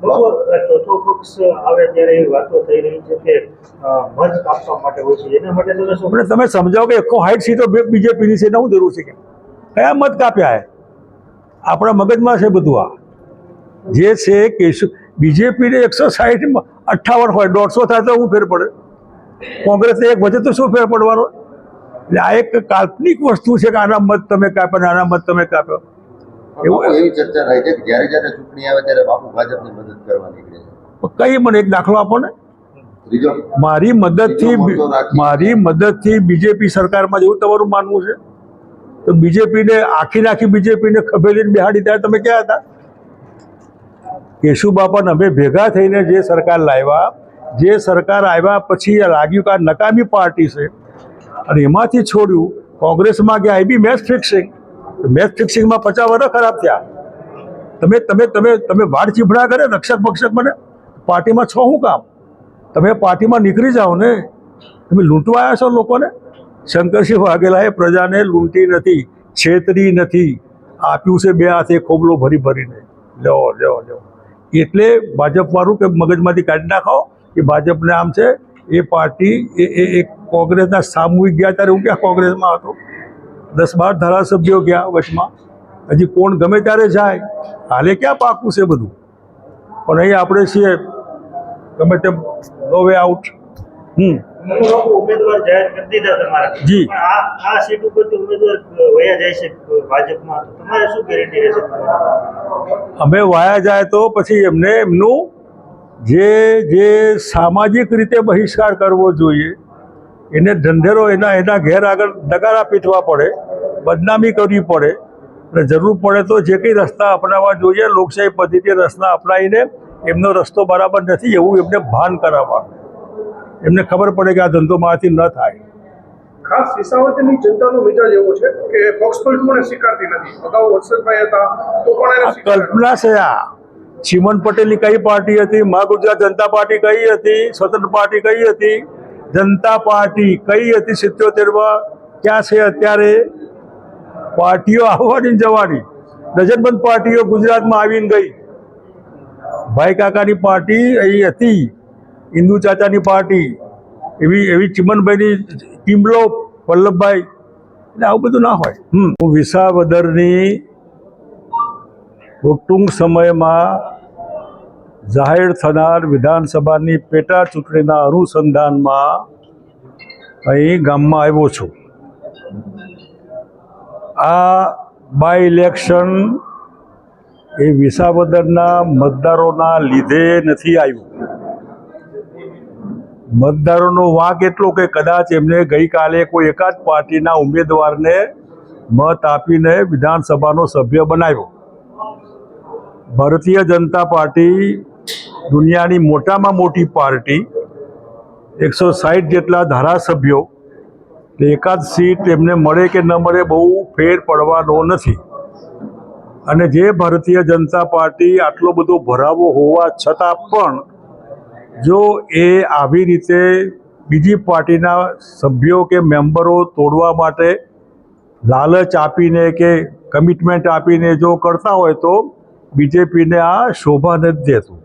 ચોથો પક્ષ આવે ત્યારે એવી વાતો થઈ રહી છે કે મત કાપવા માટે હોય છે, એના માટે તમે શું? તમે સમજાવો કે 160 સીટો બીજેપીની છે, શું જરૂર છે? કે કયા મત કાપ્યા? આપણા મગજમાં છે બધું. આ જે છે કે બીજેપીને 160 58 હોય, 150 થાય તો શું ફેર પડે? કોંગ્રેસને એક વધે તો શું ફેર પડવાનો? એટલે આ એક કાલ્પનિક વસ્તુ છે કે આના મત તમે કાપ્યા, આના મત તમે કાપ્યો. એવી ચર્ચા થાય છે કે જ્યારે જ્યારે ચૂંટણી આવે ત્યારે બાપુ ભાજપની મદદ કરવા નીકળે છે. કઈ મને એક દાખલો આપો ને. મારી મદદથી બીજેપી સરકારમાં જેવું તમારું માનવું છે? તો બીજેપીને આખી બીજેપીને ખભેલીને બેહાડી ત્યારે તમે ક્યાં હતા? કેશુબાપાને અમે ભેગા થઈને જે સરકાર લાવ્યા, જે સરકાર આવ્યા પછી લાગ્યું કે આ નકામી પાર્ટી છે અને એમાંથી છોડ્યું, કોંગ્રેસમાં ગયા. એ બી મેચ ફિક્સિંગમાં 50 વર્ષ ખરાબ થયા. તમે વાડ ચીભડા કરે, રક્ષક ભક્ષક બને. પાર્ટીમાં છો શું કામ? તમે પાર્ટીમાં નીકળી જાઓ ને. તમે લૂંટવા આવ્યા છો લોકોને. શંકરસિંહ વાઘેલાએ પ્રજાને લૂંટી નથી, છેતરી નથી, આપ્યું છે 2 હાથે ખોબલો ભરી ભરીને. લ્યો. એટલે ભાજપવાળું કે મગજમાંથી કાઢી નાખો કે ભાજપને આમ છે. એ પાર્ટી એ કોંગ્રેસના સામૂહિક ગયા ત્યારે હું ક્યાં કોંગ્રેસમાં હતો? 10-12 ધારાસભ્યો ગયા વચમાં. હજી કોણ ગમે ત્યારે જાય, હાલે ક્યાં પાકું છે બધું. પણ અહીં આપણે છીએ ગમે તેમ નો વે આઉટ. ઉમેદવાર જાહેર કરી દીધા તમારા જી. આ સીટ ઉપરથી ઉમેદવાર વયા જાય છે ભાજપમાં, તો તમારે શું ગેરંટી રહેશે? અમે વાયા જાય તો પછી એમનું જે સામાજિક રીતે બહિષ્કાર કરવો જોઈએ, એને ઢંઢેરો એના ઘેર આગળ નગારા પીટવા પડે, બદનામી કરવી પડે. અને જરૂર પડે તો જે કંઈ રસ્તા અપનાવવા જોઈએ, લોકશાહી પદ્ધતિ રસ્તા અપનાવીને એમનો રસ્તો બરાબર નથી એવું એમને ભાન કરાવવાનું. એમને ખબર પડે કે આ ધંધો મારાથી ન થાય. ખાસ વિસાવદરની જનતાનો મિજાજ એવો છે કે પક્ષ પલટોને સ્વીકારતી નથી. અગાઉ વત્સલભાઈ હતા તો પણ કલ્પના છે. આ ચીમન પટેલની કઈ પાર્ટી હતી? મા ગુજરાત જનતા પાર્ટી કઈ હતી? સ્વતંત્ર પાર્ટી કઈ હતી? જનતા પાર્ટી કઈ હતી 77માં? ક્યાં છે અત્યારે? પાર્ટીઓ આવવાની જવાની, ડઝનબંધ પાર્ટીઓ ગુજરાતમાં આવીને ગઈ. ભાઈ કાકાની પાર્ટી અહીં હતી, હિન્દુ ચાચાની પાર્ટી, એવી ચિમનભાઈની ટીમલો વલ્લભભાઈ. એટલે આવું બધું ના હોય. હું વિસાવદરની ટૂંક સમયમાં જાહેર થનાર વિધાનસભાની પેટા ચૂંટણીના અનુસંધાનમાં અહીં ગામમાં આવ્યો છું. આ બાય ઇલેક્શન એ વિસાવદરના મતદારોના લીધે નથી આવ્યું. મતદારોનો વાંક એટલો કે કદાચ એમને ગઈકાલે કોઈ એકાદ પાર્ટીના ઉમેદવારને મત આપીને વિધાનસભાનો સભ્ય બનાવ્યો. ભારતીય જનતા પાર્ટી દુનિયાની મોટામાં મોટી પાર્ટી, 160 જેટલા ધારાસભ્યો, એકાદ સીટ એમને મળે કે ન મળે બહુ ફેર પડવાનો નથી. અને જે ભારતીય જનતા પાર્ટી આટલો બધો ભરાવો હોવા છતાં પણ જો એ આવી રીતે બીજી પાર્ટીના સભ્યો કે મેમ્બરો તોડવા માટે લાલચ આપીને કે કમિટમેન્ટ આપીને જો કરતા હોય તો બીજેપીને આ શોભા નથી દેતું.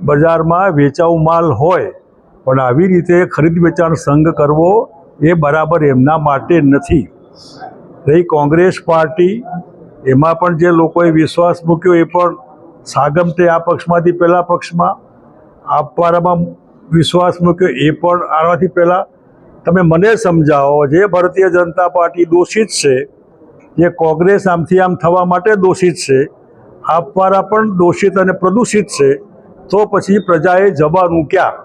બજારમાં વેચાઉ માલ હોય પણ આવી રીતે ખરીદ વેચાણ સંઘ કરવો એ બરાબર એમના માટે નથી. રહી કોંગ્રેસ પાર્ટી, એમાં પણ જે લોકોએ વિશ્વાસ મૂક્યો એ પણ સાગમટે આ પક્ષમાંથી પેલા પક્ષમાં, આપવાળામાં વિશ્વાસ મૂક્યો એ પણ આનાથી પહેલાં. તમે મને સમજાવો, જે ભારતીય જનતા પાર્ટી દોષિત છે, જે કોંગ્રેસ આમથી આમ થવા માટે દોષિત છે, આપવાળા પણ દોષિત અને પ્રદૂષિત છે, તો પછી પ્રજાએ જવાનું ક્યાં?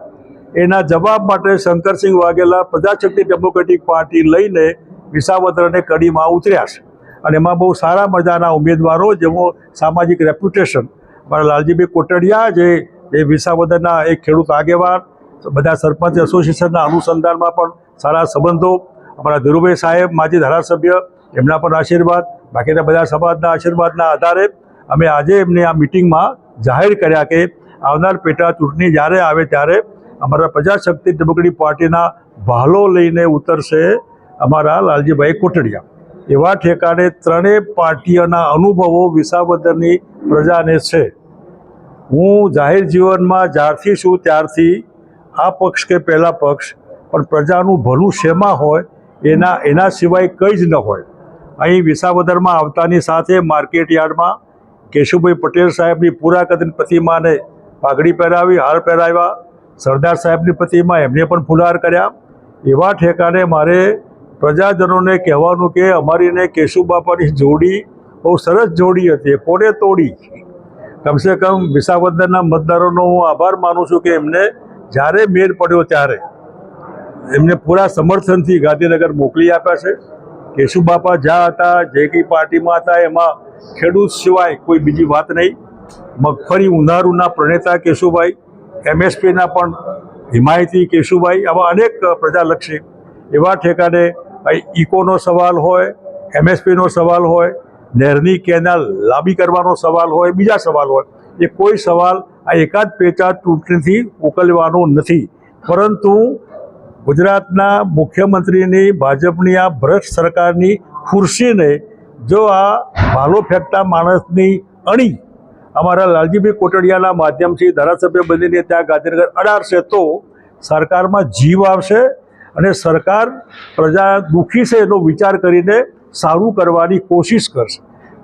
એના જવાબ માટે શંકરસિંહ વાઘેલા પ્રજાશક્તિ ડેમોક્રેટિક પાર્ટી લઈને વિસાવદર અને કડીમાં ઉતર્યા છે. અને એમાં બહુ સારા મજાના ઉમેદવારો, જેવો સામાજિક રેપ્યુટેશન, મારા લાલજીભાઈ કોટડિયા, જે વિસાવદરના એક ખેડૂત આગેવાન, બધા સરપંચ એસોસિએશનના અનુસંધાનમાં પણ સારા સંબંધો, અમારા ધીરુભાઈ સાહેબ માજી ધારાસભ્ય, એમના પણ આશીર્વાદ, બાકીના બધા સમાજના આશીર્વાદના આધારે અમે આજે એમને આ મિટિંગમાં જાહેર કર્યા કે આવનાર પેટા ચૂંટણી જ્યારે આવે ત્યારે અમારા પ્રજાશક્તિ ડેમોક્રેટિક પાર્ટીના ભાલો લઈને ઉતરશે અમારા લાલજીભાઈ કોટડિયા. એવા ઠેકાણે ત્રણેય પાર્ટીઓના અનુભવો વિસાવદરની પ્રજાને છે. હું જાહેર જીવનમાં જ્યારથી છું ત્યારથી આ પક્ષ કે પહેલા પક્ષ પણ પ્રજાનું ભલું શેમાં હોય એના સિવાય કંઈ જ ન હોય. અહીં વિસાવદરમાં આવતાની સાથે માર્કેટ યાર્ડમાં કેશુભાઈ પટેલ સાહેબની પૂરા કદની પ્રતિમાને પાઘડી પહેરાવી, હાર પહેરાવ્યા. સરદાર સાહેબની પ્રતિમા એમને પણ ફુલહાર કર્યા. એવા ઠેકાણે મારે પ્રજાજનોને કહેવાનું કે અમારીને કેશુ બાપાની જોડી બહુ સરસ જોડી હતી, કોને તોડી. કમસે કમ વિસાવદરના મતદારોનો હું આભાર માનું છું કે એમને જ્યારે મેળ પડ્યો ત્યારે એમને પૂરા સમર્થનથી ગાંધીનગર મોકલી આપ્યા છે. કેશુ બાપા જ્યાં હતા, જે કંઈ પાર્ટીમાં હતા, એમાં ખેડૂત સિવાય કોઈ બીજી વાત નહીં. મગફળી ઉનાળુના પ્રણેતા કેશુભાઈ, MSPના પણ હિમાયતી કેશુભાઈ, આવા અનેક પ્રજાલક્ષી એવા ઠેકાણે ઇકોનો સવાલ હોય, MSPનો સવાલ હોય, નહેરની કેનાલ લાંબી કરવાનો સવાલ હોય, બીજા સવાલ હોય, એ કોઈ સવાલ આ એકાદ પેચાદ ચૂંટણીથી ઉકેલવાનો નથી. પરંતુ ગુજરાતના મુખ્યમંત્રીની ભાજપની આ ભ્રષ્ટ સરકારની ખુરશીને જો આ ભાલો ફેંકતા માણસની અણી અમારા લાલજીભાઈ કોટડિયાના માધ્યમથી ધારાસભ્ય બનીને ત્યાં ગાંધીનગર અડાડશે તો સરકારમાં જીવ આવશે અને સરકાર પ્રજા દુઃખી છે એનો વિચાર કરીને સારું કરવાની કોશિશ કરશે.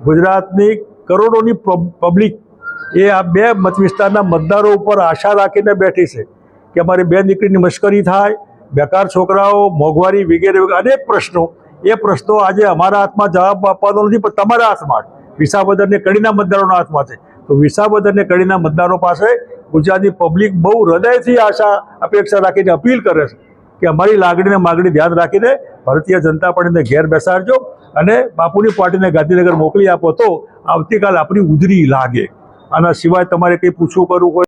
ગુજરાતની કરોડોની પબ્લિક એ આ બે મત વિસ્તારના મતદારો ઉપર આશા રાખીને બેઠી છે કે અમારી બે દીકરીની મશ્કરી થાય, બેકાર છોકરાઓ, મોંઘવારી વગેરે અનેક પ્રશ્નો. એ પ્રશ્નો આજે અમારા હાથમાં જવાબ આપવાનો નથી, પણ તમારા હાથમાં, વિસાવદરને કડીના મતદારોના હાથમાં છે. તો વિસાવદરને કડીના મતદારો પાસે ગુજરાતની પબ્લિક બહુ હૃદયથી આશા અપેક્ષા રાખીને અપીલ કરે છે કે અમારી લાગણીને માગણી ધ્યાન રાખીને ભારતીય જનતા પાર્ટીને ઘેર બેસાડજો અને બાપુની પાર્ટીને ગાંધીનગર મોકલી આપો તો આવતીકાલ આપણી ઉજળી લાગે. આના સિવાય તમારે કંઈ પૂછવું કરવું હોય